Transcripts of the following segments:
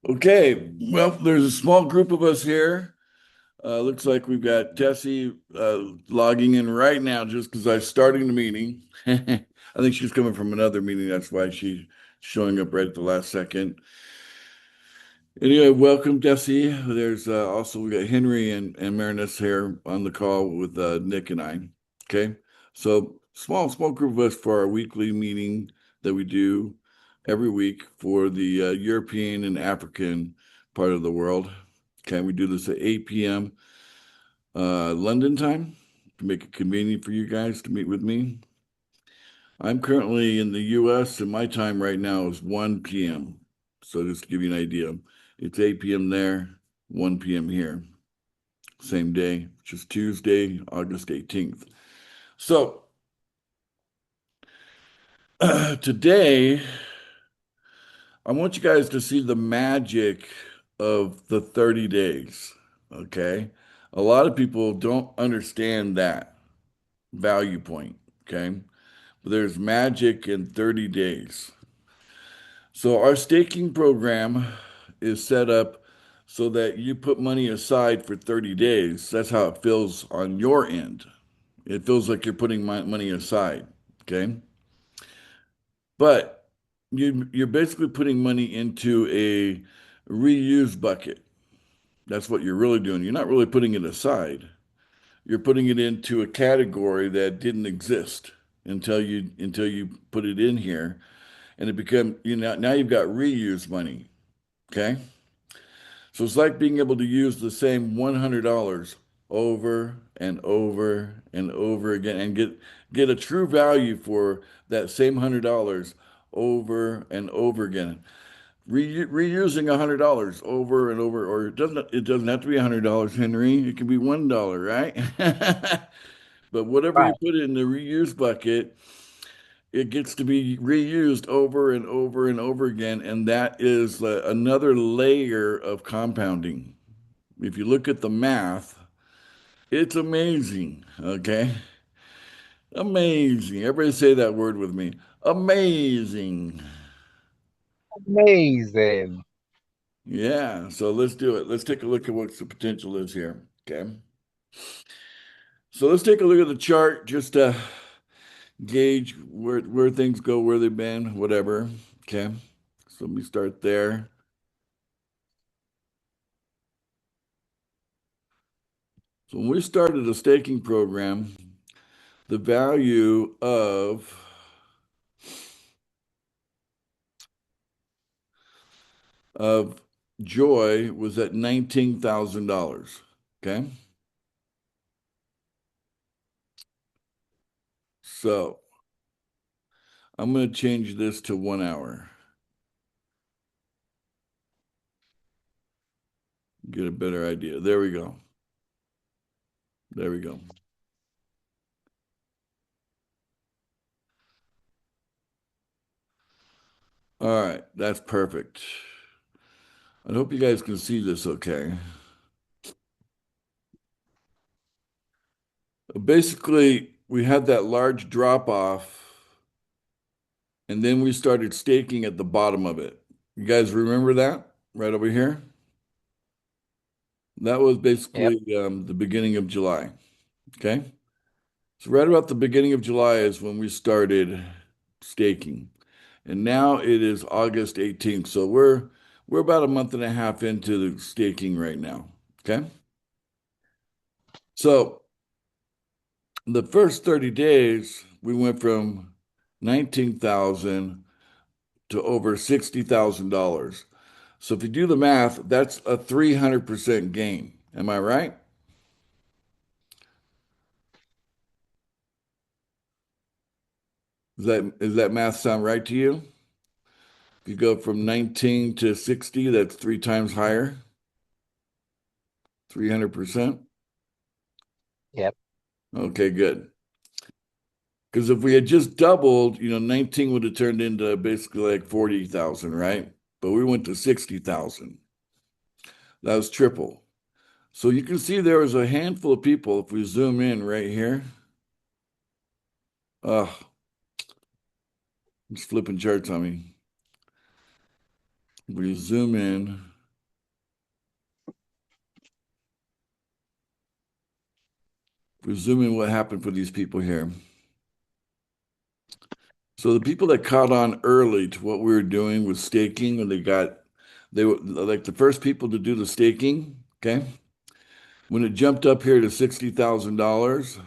Okay, well, there's a small group of us here. Looks like we've got Tessie logging in right now just because I'm starting the meeting. I think she's coming from another meeting. That's why she's showing up right at the last second. Anyway, welcome, Tessie. There's also we got Henry and Marinus here on the call with Nick and I. Okay, so small group of us for our weekly meeting that we do every week for the European and African part of the world. Okay, we do this at 8 p.m. London time to make it convenient for you guys to meet with me. I'm currently in the US and my time right now is 1 p.m. So just to give you an idea, it's 8 p.m. there, 1 p.m. here. Same day, which is Tuesday, August 18th. So today, I want you guys to see the magic of the 30 days. Okay. A lot of people don't understand that value point. Okay. But there's magic in 30 days. So our staking program is set up so that you put money aside for 30 days. That's how it feels on your end. It feels like you're putting money aside. Okay. But you're basically putting money into a reuse bucket. That's what you're really doing. You're not really putting it aside. You're putting it into a category that didn't exist until you put it in here, and it become now you've got reuse money. Okay, so it's like being able to use the same $100 over and over and over again and get a true value for that same $100 over and over again. Reusing $100 over and over, or it doesn't have to be $100, Henry. It can be $1, right? But whatever you Right. put in the reuse bucket, it gets to be reused over and over and over again, and that is another layer of compounding. If you look at the math, it's amazing. Okay, amazing. Everybody say that word with me. Amazing. Amazing. Yeah, so let's do it. Let's take a look at what the potential is here. Okay. So let's take a look at the chart just to gauge where things go, where they've been, whatever. Okay. So let me start there. So when we started the staking program, the value of Joy was at $19,000. Okay. So I'm going to change this to 1 hour. Get a better idea. There we go. There we go. All right, that's perfect. I hope you guys can see this okay. Basically, we had that large drop off, and then we started staking at the bottom of it. You guys remember that right over here? That was Yep. basically the beginning of July. Okay. So, right about the beginning of July is when we started staking. And now it is August 18th. So, we're about a month and a half into the staking right now. Okay. So, the first 30 days, we went from 19,000 to over $60,000. So if you do the math, that's a 300% gain. Am I right? Does that math sound right to you? If you go from 19 to 60, that's three times higher, 300%. Yep. Okay, good. Because if we had just doubled, 19 would have turned into basically like 40,000, right? But we went to 60,000. That was triple. So you can see there was a handful of people. If we zoom in right here, oh, it's flipping charts on me. If we zoom in. presuming what happened for these people here. So the people that caught on early to what we were doing with staking, when they were like the first people to do the staking, okay? When it jumped up here to $60,000,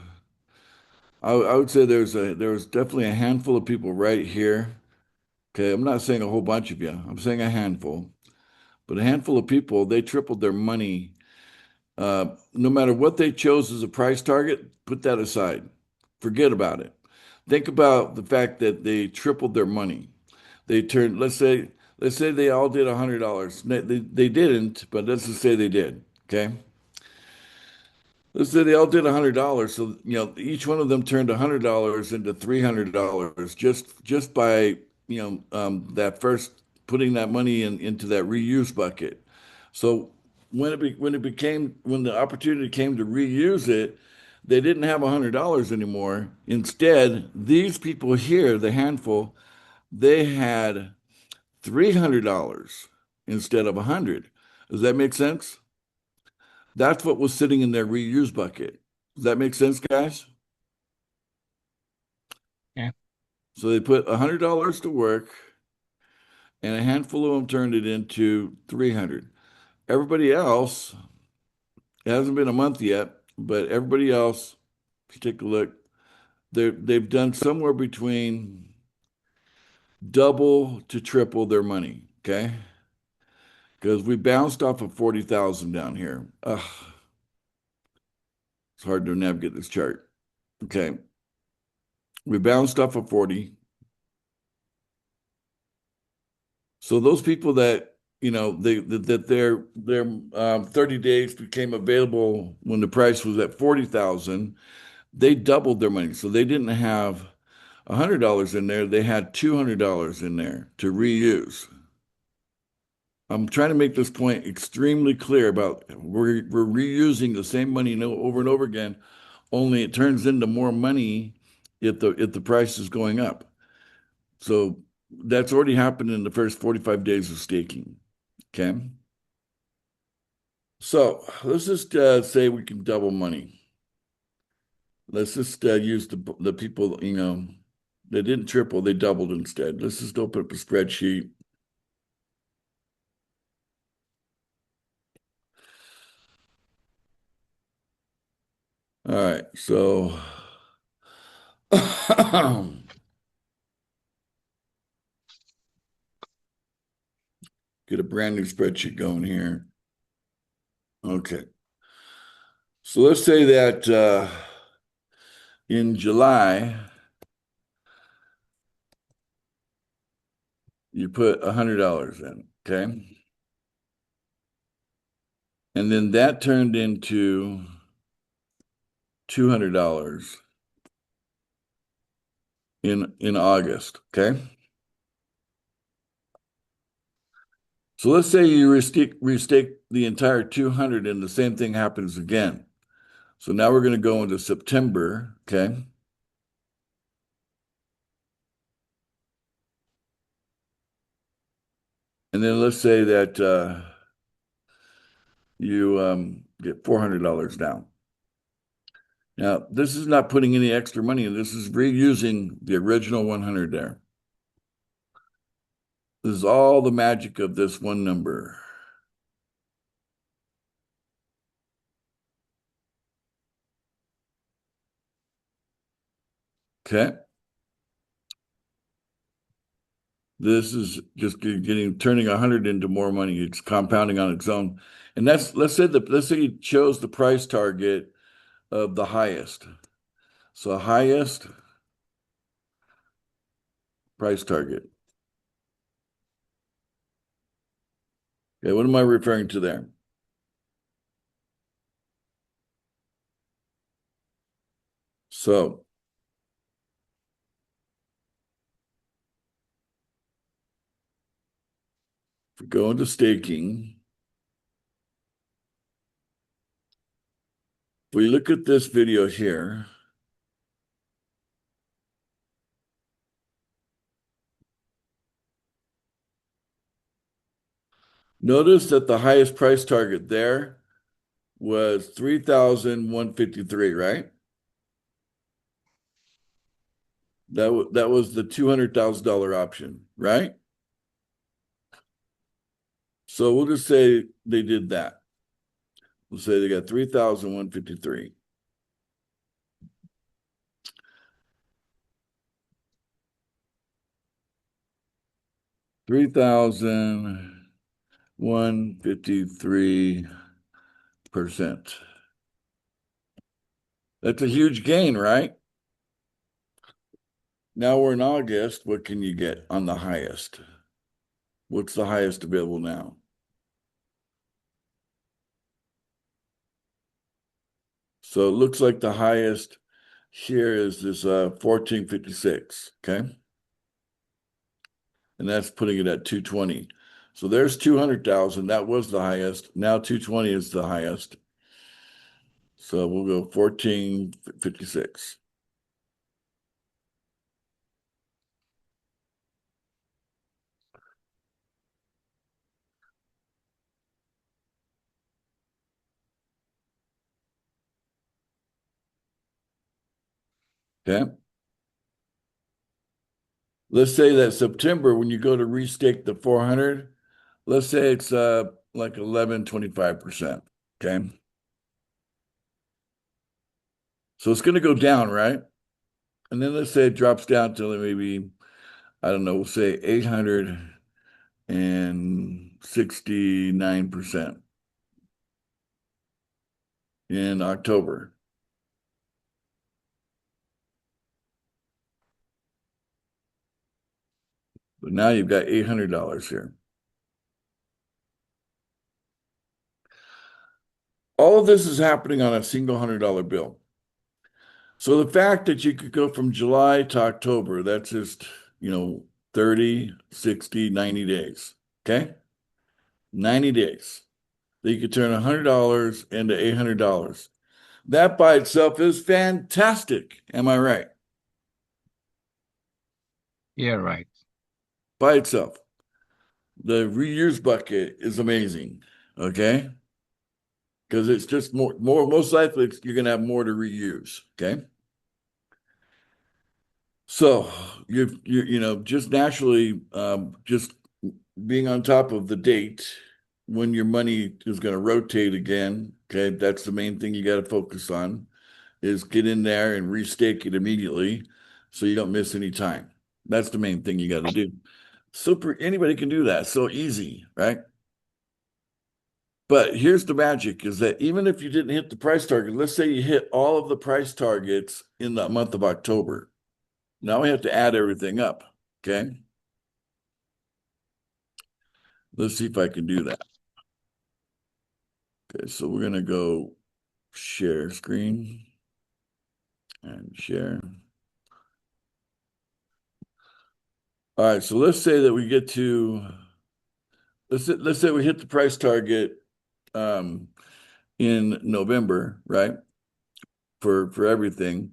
I would say there was definitely a handful of people right here. Okay, I'm not saying a whole bunch of you. I'm saying a handful, but a handful of people, they tripled their money. No matter what they chose as a price target, put that aside. Forget about it. Think about the fact that they tripled their money. They turned, let's say they all did $100. They didn't, but let's just say they did. Okay. Let's say they all did $100. So, each one of them turned $100 into $300 just by, that first putting that money into that reuse bucket. So when the opportunity came to reuse it, they didn't have $100 anymore. Instead, these people here, the handful, they had $300 instead of 100. Does that make sense? That's what was sitting in their reuse bucket. Does that make sense, guys? Yeah. So they put $100 to work, and a handful of them turned it into 300. Everybody else, it hasn't been a month yet, but everybody else, if you take a look, they've done somewhere between double to triple their money. Okay, because we bounced off of 40,000 down here. Ugh, it's hard to navigate this chart. Okay, we bounced off of 40. So those people that their 30 days became available when the price was at 40,000, they doubled their money. So they didn't have $100 in there, they had $200 in there to reuse. I'm trying to make this point extremely clear about we're reusing the same money over and over again, only it turns into more money if the price is going up. So that's already happened in the first 45 days of staking. Okay. So let's just say we can double money. Let's just use the people, they didn't triple, they doubled instead. Let's just open up a spreadsheet. All right. So get a brand new spreadsheet going here. Okay. So let's say that in July, you put $100 in, okay? And then that turned into $200 in August, okay? So let's say you restake the entire 200 and the same thing happens again. So now we're going to go into September, okay? And then let's say that you get $400 down. Now, this is not putting any extra money in. This is reusing the original 100 there. This is all the magic of this one number. Okay. This is just turning 100 into more money. It's compounding on its own. And let's say you chose the price target of the highest. So highest price target. Okay, what am I referring to there? So if we go into staking, if we look at this video here, notice that the highest price target there was 3,153, right? That was the $200,000 option, right? So we'll just say they did that. We'll say they got 3,153. $3,153%. That's a huge gain, right? Now we're in August. What can you get on the highest? What's the highest available now? So it looks like the highest here is this 1456, okay? And that's putting it at 220. So there's 200,000. That was the highest. Now 220 is the highest. So we'll go 1456. Okay. Let's say that September, when you go to restake the 400, let's say it's like 11.25%. Okay. So it's going to go down, right? And then let's say it drops down to maybe, I don't know, we'll say 869% in October. But now you've got $800 here. All of this is happening on a single $100 bill. So the fact that you could go from July to October, that's just, 30, 60, 90 days. Okay. 90 days. That you could turn $100 into $800. That by itself is fantastic. Am I right? Yeah, right. By itself. The reuse bucket is amazing. Okay. Because it's just more, most likely you're going to have more to reuse. Okay. So just naturally, just being on top of the date when your money is going to rotate again. Okay, that's the main thing you got to focus on is get in there and restake it immediately so you don't miss any time. That's the main thing you got to do. Super, anybody can do that. So easy, right? But here's the magic is that even if you didn't hit the price target, let's say you hit all of the price targets in the month of October. Now we have to add everything up. Okay. Let's see if I can do that. Okay, so we're going to go share screen and share. All right, so let's say that we get to let's say we hit the price target in November, right? For everything.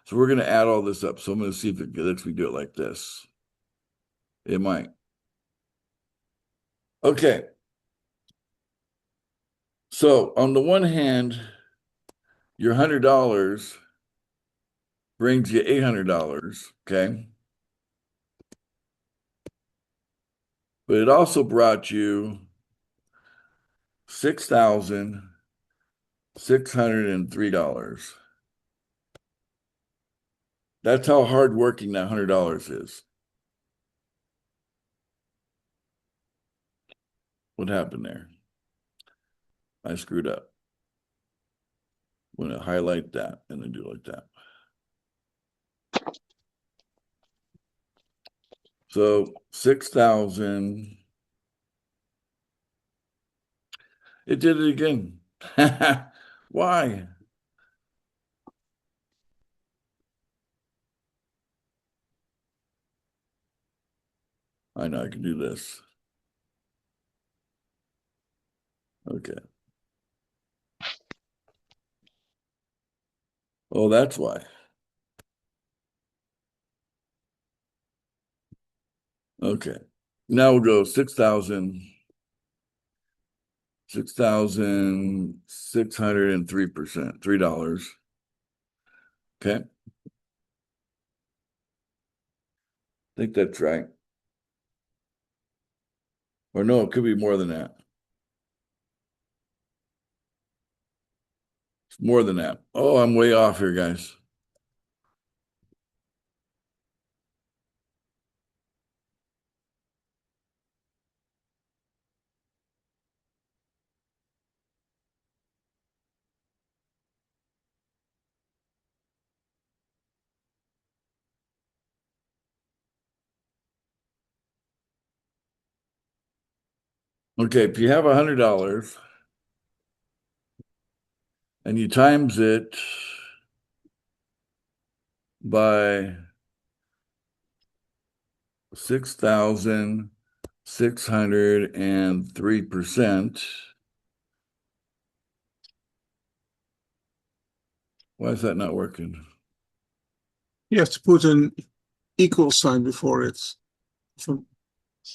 So we're going to add all this up. So I'm going to see if it lets me do it like this. It might. Okay. So on the one hand, your $100 brings you $800, okay? But it also brought you $6,603. That's how hardworking that $100 is. What happened there? I screwed up. I'm going to highlight that and then do it like that. So 6,000. It did it again. Why? I know I can do this. Okay. Oh, that's why. Okay. Now we'll go 6,603%, $3. Okay. think that's right. Or no, it could be more than that. It's more than that. Oh, I'm way off here, guys. Okay, if you have $100 and you times it by 6,603%. Why is that not working? You have to put an equal sign before it.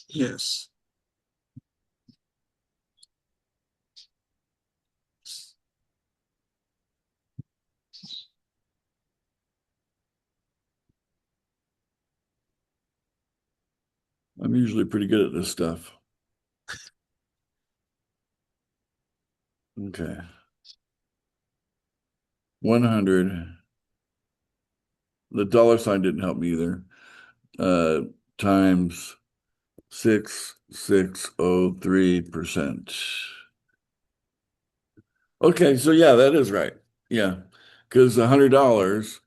Yes. I'm usually pretty good at this stuff. Okay. 100. The dollar sign didn't help me either. Times 6,603%. Okay, so yeah, that is right. Yeah, because $100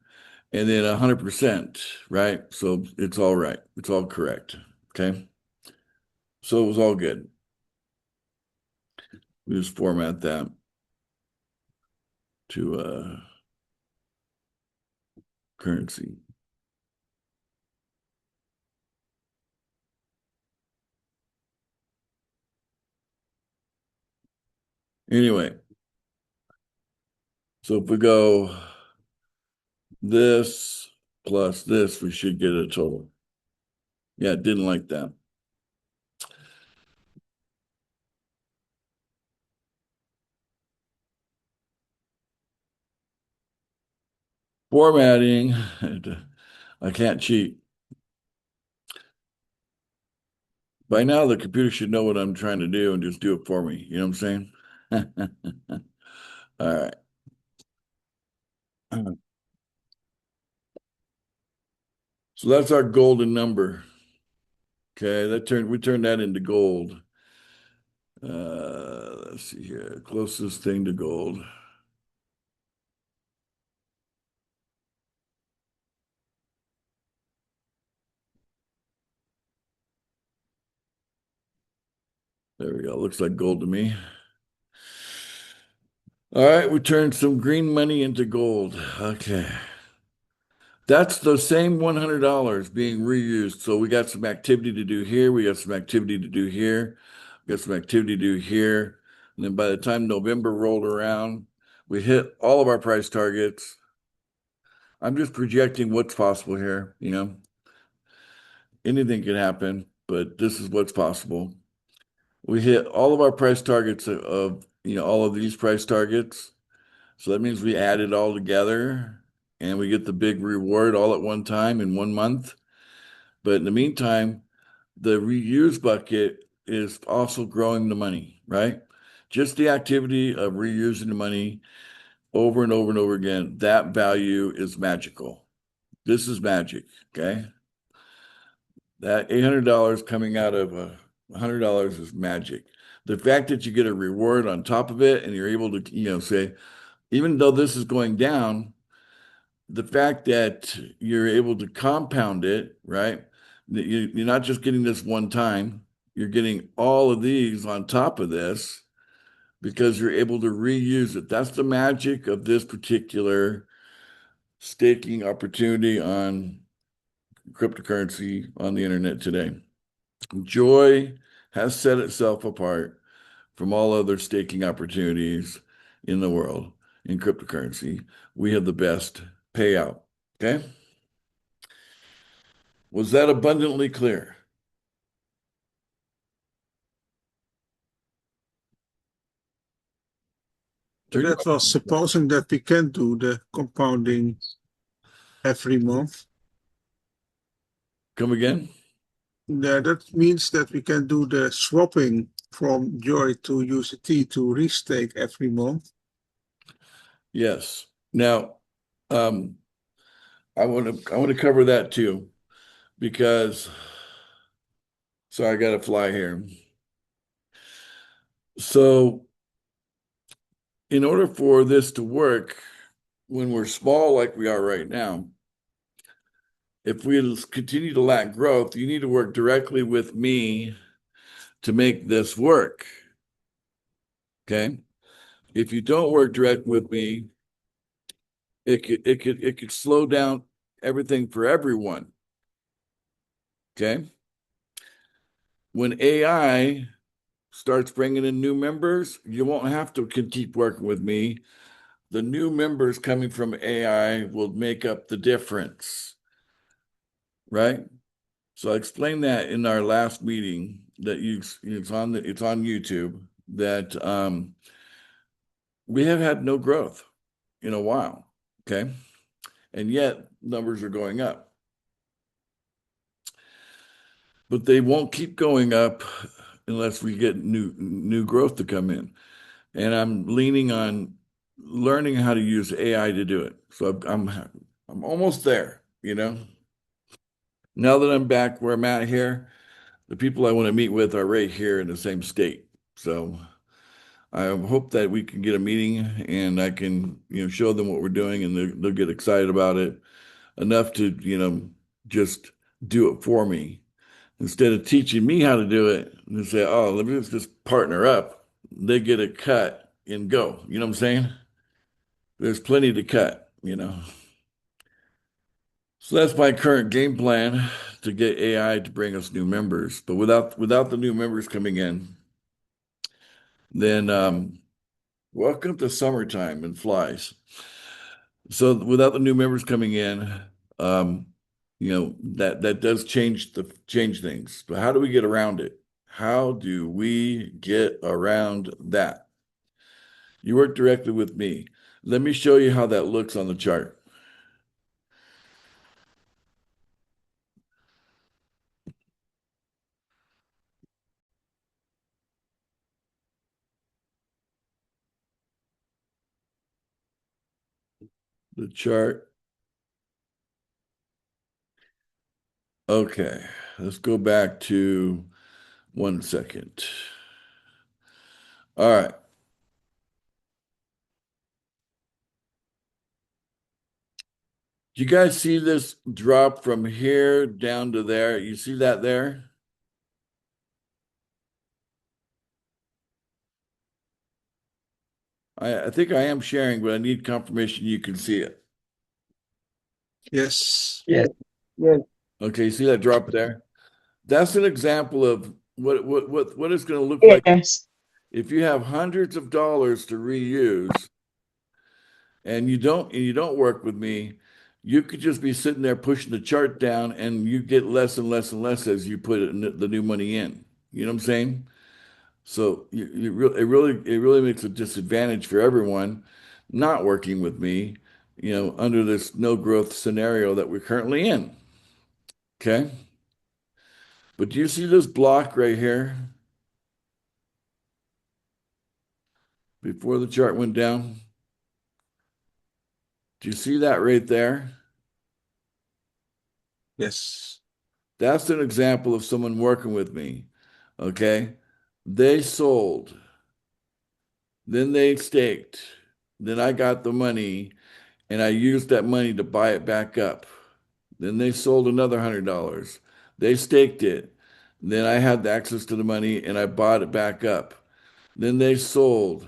and then 100%, right? So it's all right. It's all correct. Okay. So it was all good. We just format that to currency. Anyway, so if we go this plus this, we should get a total. Yeah, didn't like that. Formatting, I can't cheat. By now, the computer should know what I'm trying to do and just do it for me. You know what I'm saying? All right. So that's our golden number. Okay, we turned that into gold. Let's see here. Closest thing to gold. There we go. Looks like gold to me. All right, we turned some green money into gold. Okay. That's the same $100 being reused. So we got some activity to do here. We got some activity to do here. We got some activity to do here. And then by the time November rolled around, we hit all of our price targets. I'm just projecting what's possible here, you know. Anything can happen, but this is what's possible. We hit all of our price targets of all of these price targets. So that means we add it all together and we get the big reward all at one time in 1 month. But in the meantime, the reuse bucket is also growing the money, right? Just the activity of reusing the money over and over and over again, that value is magical. This is magic, okay? That $800 coming out of $100 is magic. The fact that you get a reward on top of it and you're able to, say, even though this is going down, the fact that you're able to compound it, right? You're not just getting this one time, you're getting all of these on top of this because you're able to reuse it. That's the magic of this particular staking opportunity on cryptocurrency on the internet today. Joy has set itself apart from all other staking opportunities in the world in cryptocurrency. We have the best payout. Okay. Was that abundantly clear? That was supposing that we can do the compounding every month. Come again? Yeah, that means that we can do the swapping from Joy to UST to Restake every month. Yes. Now, um, I want to cover that too, because sorry, I got to fly here. So, in order for this to work, when we're small like we are right now, if we continue to lack growth, you need to work directly with me to make this work. Okay. If you don't work direct with me, it could slow down everything for everyone. Okay. When AI starts bringing in new members, you won't have to keep working with me. The new members coming from AI will make up the difference, right? So I explained that in our last meeting that it's on YouTube that we have had no growth in a while, okay? And yet numbers are going up. But they won't keep going up unless we get new growth to come in. And I'm leaning on learning how to use AI to do it. So I'm almost there, you know. Now that I'm back where I'm at here, the people I want to meet with are right here in the same state. So I hope that we can get a meeting and I can, show them what we're doing and they'll get excited about it enough to, just do it for me instead of teaching me how to do it and say, oh, let me just partner up. They get a cut and go. You know what I'm saying? There's plenty to cut. So that's my current game plan to get AI to bring us new members. But without the new members coming in, then welcome to summertime and flies. So without the new members coming in, um, that does change things. But how do we get around it? How do we get around that? You work directly with me. Let me show you how that looks on the chart. The chart. Okay, let's go back to 1 second. All right. Do you guys see this drop from here down to there? You see that there? I think I am sharing, but I need confirmation you can see it. Yes. Yes. Okay, you see that drop there? That's an example of what it's going to look like Yes. if you have hundreds of dollars to reuse and you don't work with me. You could just be sitting there pushing the chart down, and you get less and less and less as you put the new money in. You know what I'm saying? So it really makes a disadvantage for everyone not working with me, under this no growth scenario that we're currently in. Okay. But do you see this block right here before the chart went down? Do you see that right there? Yes. That's an example of someone working with me. Okay. They sold, then they staked, then I got the money and I used that money to buy it back up. Then they sold another $100. They staked it. Then I had the access to the money and I bought it back up. Then they sold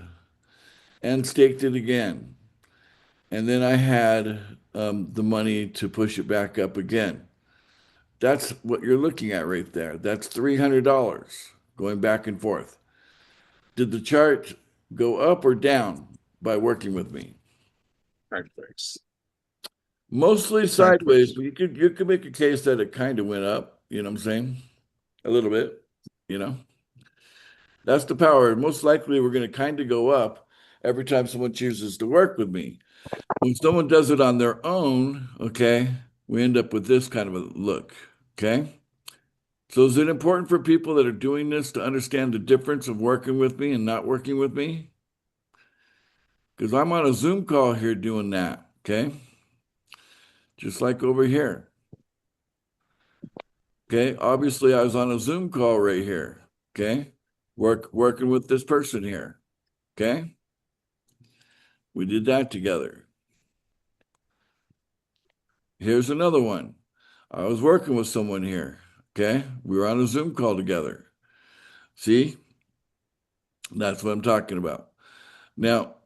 and staked it again. And then I had the money to push it back up again. That's what you're looking at right there. That's $300 going back and forth. Did the chart go up or down by working with me? Sideways. Mostly Sideways. sideways, but you could make a case that it kind of went up, you know what I'm saying? A little bit, you know. That's the power. Most likely we're going to kind of go up every time someone chooses to work with me. When someone does it on their own, okay, we end up with this kind of a look, okay? So is it important for people that are doing this to understand the difference of working with me and not working with me? Because I'm on a Zoom call here doing that, okay? Just like over here. Okay, obviously I was on a Zoom call right here. Okay, working with this person here. Okay, we did that together. Here's another one. I was working with someone here. Okay, we were on a Zoom call together. See, that's what I'm talking about. Now,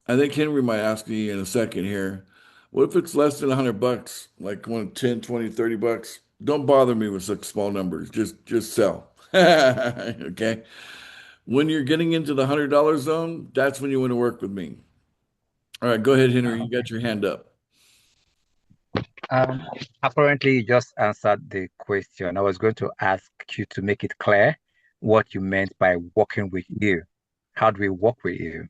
I think Henry might ask me in a second here, what if it's less than $100, like one 10, 20, $30? Don't bother me with such small numbers. Just sell. Okay. When you're getting into the $100 zone, that's when you want to work with me. All right, go ahead, Henry. You Okay. got your hand up. Um, Apparently, you just answered the question. I was going to ask you to make it clear what you meant by working with you. How do we work with you?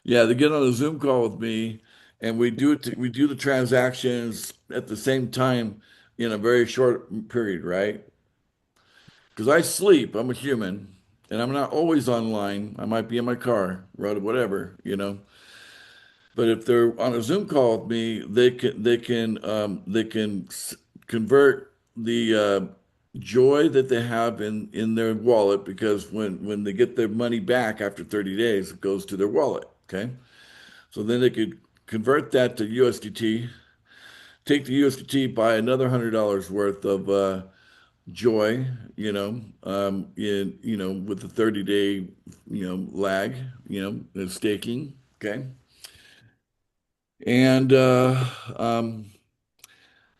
Yeah, they get on a Zoom call with me, and we do the transactions at the same time in a very short period, right? Because I sleep, I'm a human, and I'm not always online. I might be in my car, road, whatever. But if they're on a Zoom call with me, they can convert the joy that they have in their wallet, because when they get their money back after 30 days, it goes to their wallet. Okay, so then they could convert that to USDT, take the USDT, buy another $100 worth of joy, with the 30-day lag, staking. Okay, and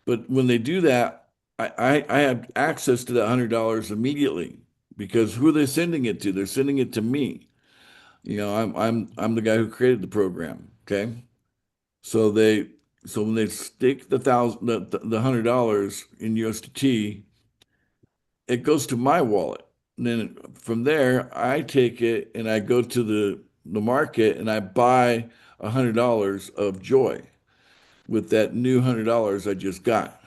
but when they do that, I have access to that $100 immediately, because who are they sending it to? They're sending it to me. I'm the guy who created the program. Okay, so they so when they stake the $100 in USDT, it goes to my wallet. And then from there, I take it and I go to the market and I buy $100 of joy with that new $100 I just got.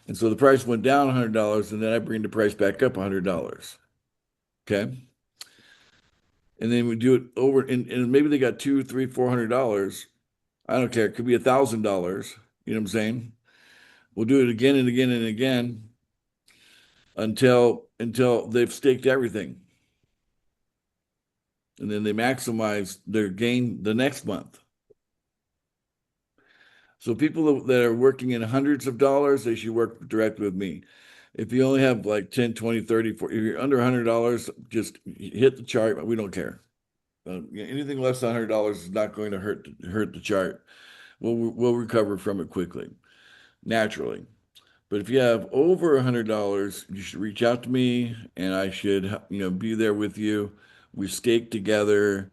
And so the price went down $100, and then I bring the price back up $100. Okay. And then we do it over, and maybe they got two, three, $400. I don't care. It could be $1,000. You know what I'm saying? We'll do it again and again and again until they've staked everything. And then they maximize their gain the next month. So people that are working in hundreds of dollars, they should work directly with me. If you only have like 10, 20, 30, 40, if you're under $100, just hit the chart. We don't care. Anything less than $100 is not going to hurt the chart. We'll recover from it quickly, naturally. But if you have over $100, you should reach out to me, and I should, be there with you. We stake together,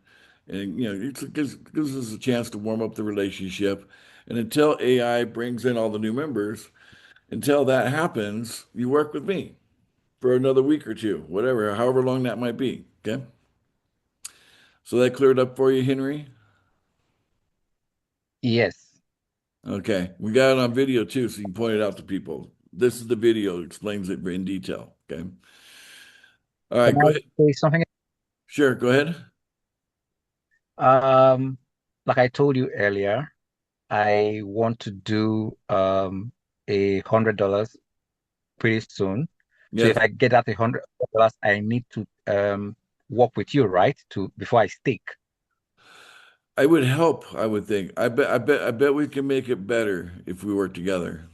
and it gives us a chance to warm up the relationship. And until AI brings in all the new members, until that happens, you work with me for another week or two, whatever, however long that might be. Okay. So that cleared up for you, Henry? Yes. Okay. We got it on video too, so you can point it out to people. This is the video, explains it in detail. Okay. All Can right, go I ahead. say something? Sure, go ahead. Um, like I told you earlier, I want to do $100 pretty soon. So if Yes. I get that $100, I need to work with you, right? To before I stick. I would help, I would think. I bet we can make it better if we work together.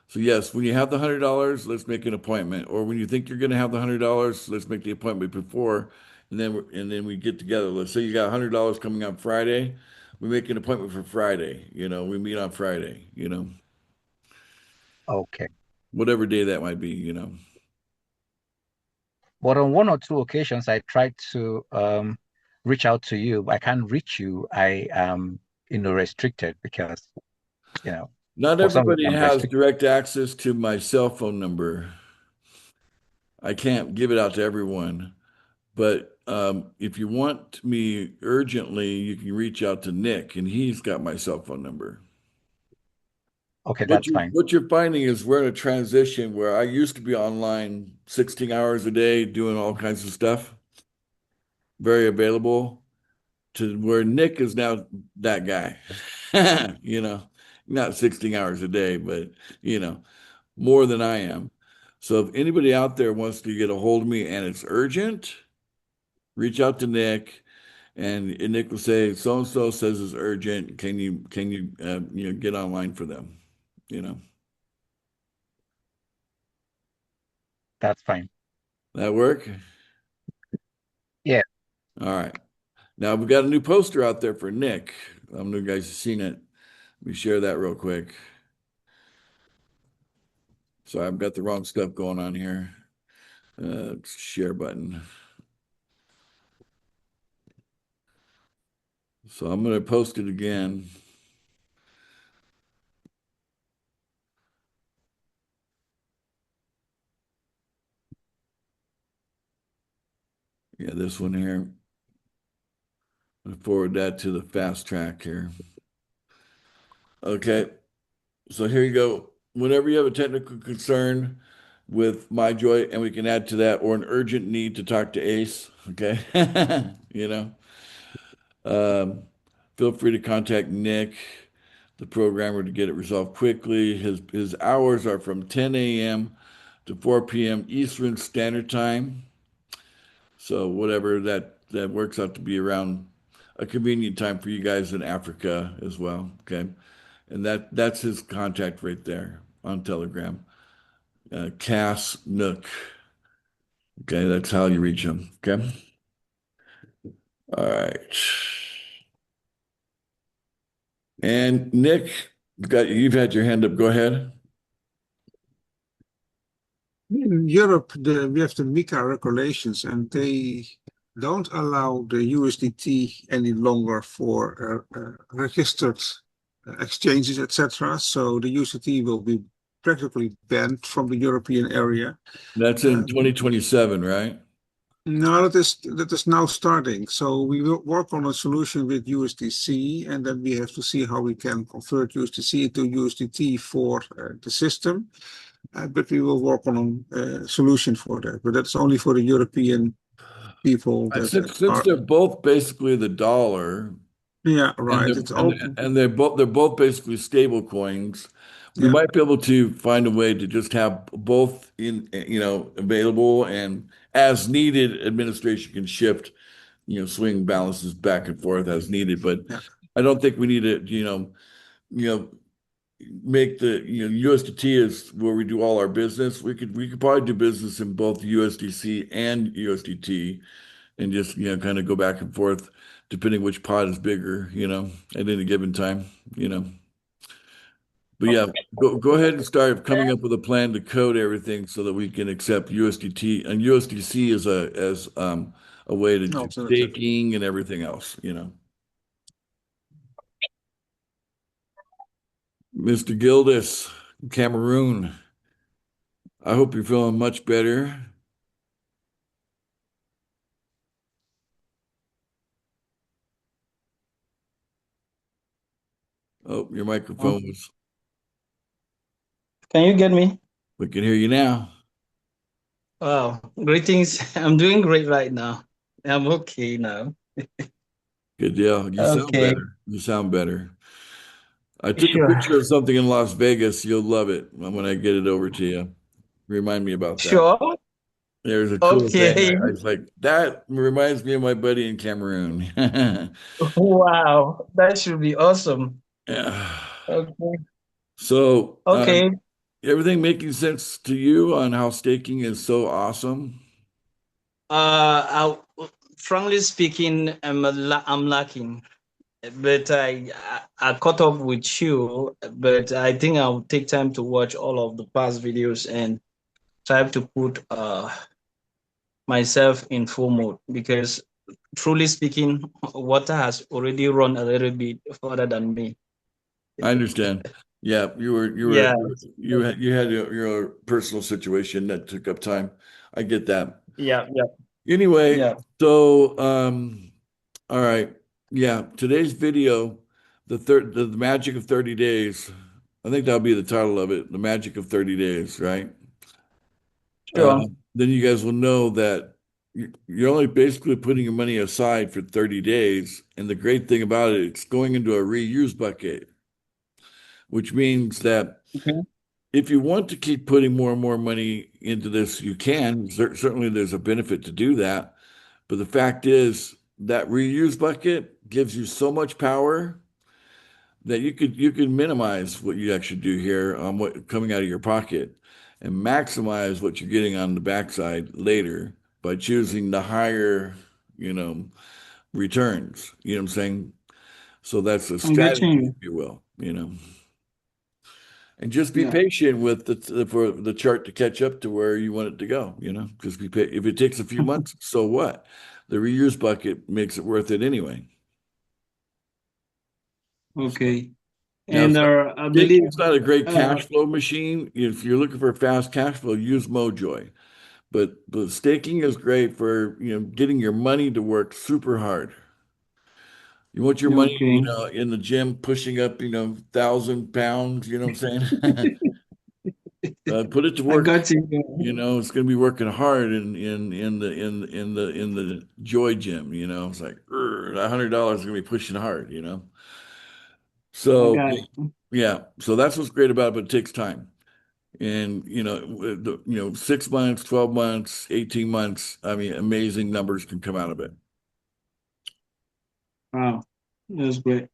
So yes, when you have the $100, let's make an appointment. Or when you think you're going to have the $100, let's make the appointment before, and then we get together. Let's say you got $100 coming on Friday, we make an appointment for Friday. We meet on Friday. Okay. Whatever day that might be. But on one or two occasions, I tried to reach out to you. I can't reach you. I am, restricted because, you know, Not for some reason everybody I'm has restricted. direct access to my cell phone number. I can't give it out to everyone. But if you want me urgently, you can reach out to Nick, and he's got my cell phone number. Okay, that's fine. What you're finding is we're in a transition where I used to be online 16 hours a day doing all kinds of stuff, very available, to where Nick is now that guy. You know, not 16 hours a day, but you know, more than I am. So if anybody out there wants to get a hold of me and it's urgent, reach out to Nick, and Nick will say, so and so says it's urgent. Can you get online for them? You know, That's fine. that work? Yeah. All right. Now we've got a new poster out there for Nick. I don't know if you guys have seen it. Let me share that real quick. So I've got the wrong stuff going on here. Share button. So I'm going to post it again. Yeah, this one here. I'm going to forward that to the fast track here. Okay. So here you go. Whenever you have a technical concern with MyJoy, and we can add to that, or an urgent need to talk to Ace, okay? You know, um, feel free to contact Nick, the programmer, to get it resolved quickly. His hours are from 10 a.m. to 4 p.m. Eastern Standard Time. So whatever that works out to be around a convenient time for you guys in Africa as well. Okay. And that's his contact right there on Telegram. Cass Nook. Okay, that's how you reach him. Okay. All right. And Nick, you've had your hand up. Go ahead. In Europe, we have the MiCA regulations, and they don't allow the USDT any longer for registered exchanges, etc. So the USDT will be practically banned from the European area. That's in 2027, right? No, that is now starting. So we will work on a solution with USDC, and then we have to see how we can convert USDC into USDT for the system. But we will work on a solution for that. But that's only for the European people that Since are. they're both basically the dollar, Yeah, and right. they're It's all. they're both basically stable coins. We Yeah, might be able to find a way to just have both available, and as needed, administration can shift, swing balances back and forth as needed. But yeah. I don't think we need to, you know, make the, USDT is where we do all our business. We could probably do business in both USDC and USDT, and just, kind of go back and forth depending which pot is bigger, at any given time, you know. But yeah, go ahead and start coming up with a plan to code everything so that we can accept USDT and USDC as a way to do Alternative. staking and everything else. Mr. Gildas, Cameroon, I hope you're feeling much better. Oh, your microphone was, Can you get me? we can hear you now. Wow, greetings. I'm doing great right now. I'm okay now. Good deal. You sound Okay, better. You sound better. I took a sure. picture of something in Las Vegas. You'll love it when I get it over to you. Remind me about that. Sure. There's a cool thing. Okay. I was like, that reminds me of my buddy in Cameroon. Wow, that should be awesome. Yeah. Okay. So, Okay. everything making sense to you on how staking is so awesome? Frankly speaking, I'm lacking, but I caught up with you, but I think I'll take time to watch all of the past videos and try to put myself in full mode because truly speaking, water has already run a little bit further than me. I understand. Yeah, Yeah, you had your personal situation that took up time. I get that. yeah, yeah, Anyway, yeah. so all right. Yeah, today's video, the magic of 30 days. I think that'll be the title of it, The Magic of 30 Days, right? Sure. Then you guys will know that you're only basically putting your money aside for 30 days. And the great thing about it, it's going into a reuse bucket, which means that Okay. if you want to keep putting more and more money into this, you can. Certainly, there's a benefit to do that. But the fact is that reuse bucket gives you so much power that you could minimize what you actually do here on what coming out of your pocket and maximize what you're getting on the backside later by choosing the higher, returns. You know what I'm saying? So that's a I'm strategy, getting you. if you will, And just be Yeah. patient with for the chart to catch up to where you want it to go, Just if it takes a few months, so what? The reuse bucket makes it worth it anyway. Okay. Now, And I believe it's not a great cash flow machine. If you're looking for fast cash flow, use Mojoy. But staking is great for getting your money to work super hard. You want your money, okay. in the gym pushing up, 1,000 pounds. You know what I'm saying? Put it to I work. got you. It's going to be working hard in the Joy gym. It's like $100 is going to be pushing hard. I So got it. yeah, so that's what's great about it, but it takes time. And 6 months, 12 months, 18 months, I mean, amazing numbers can come out of it. Wow. That's great.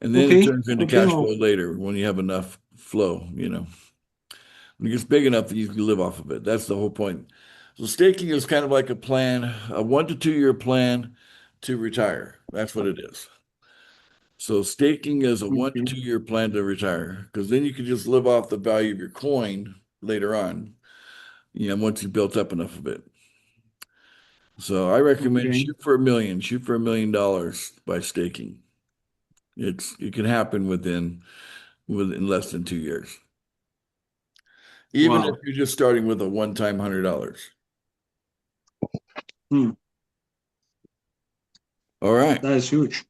And then Okay. it turns into Okay, cash no. flow later when you have enough flow, When it gets big enough that you can live off of it. That's the whole point. So staking is kind of like a plan, a 1 to 2 year plan to retire. That's what it is. So staking is a 1 to Okay. 2 year plan to retire, because then you can just live off the value of your coin later on, once you've built up enough of it. So I recommend Okay. shoot for $1 million, shoot for $1 million by staking. It can happen within less than 2 years. Even if Wow. you're just starting with a one-time $100. Hmm. All right. That is huge.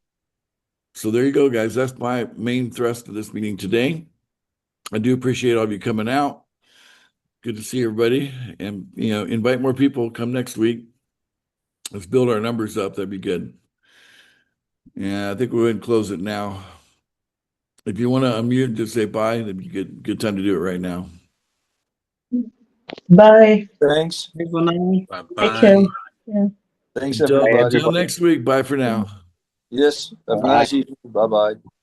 So there you go, guys. That's my main thrust of this meeting today. I do appreciate all of you coming out. Good to see everybody. And, invite more people. Come next week. Let's build our numbers up. That'd be good. Yeah, I think we're going to close it now. If you want to unmute, just say bye. That'd be good time to do it right now. Bye. Thanks. Bye for now. Take care. Yeah. Thanks, Until everybody. next week. Bye for now. Yes. Have a nice evening. Bye-bye.